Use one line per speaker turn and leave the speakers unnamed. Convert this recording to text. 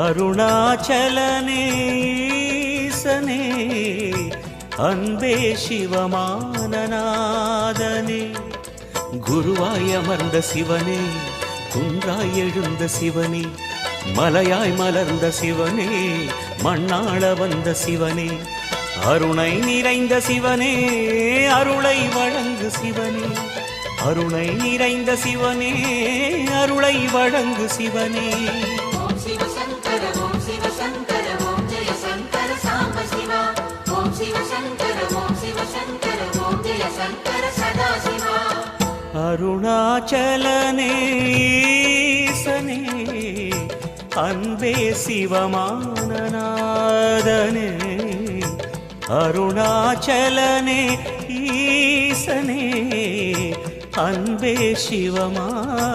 அருணாச்சலனே ஈசனே அன்பே சிவமானநாதனே குருவாய் அமர்ந்த சிவனே குன்றாய் எழுந்த சிவனே மலையாய் மலர்ந்த சிவனே மண்ணாள வந்த சிவனே அருணை நிறைந்த சிவனே அருளை வழங்கு சிவனே அருணை நிறைந்த சிவனே அருளை வழங்கு சிவனே
ஓம் சிவ சங்கர ஓம் சிவ சங்கர ஓம் ஜெய சங்கர சாம்ப சிவா ஓம் சிவ சங்கர ஓம் சிவ சங்கர ஓம் ஜெய சங்கர சதா சிவா
அருணாச்சலனே ஈசனே அன்பே சிவமானநாதனே அருணாச்சலனே ஈசனே அன்பே சிவமானநாதனே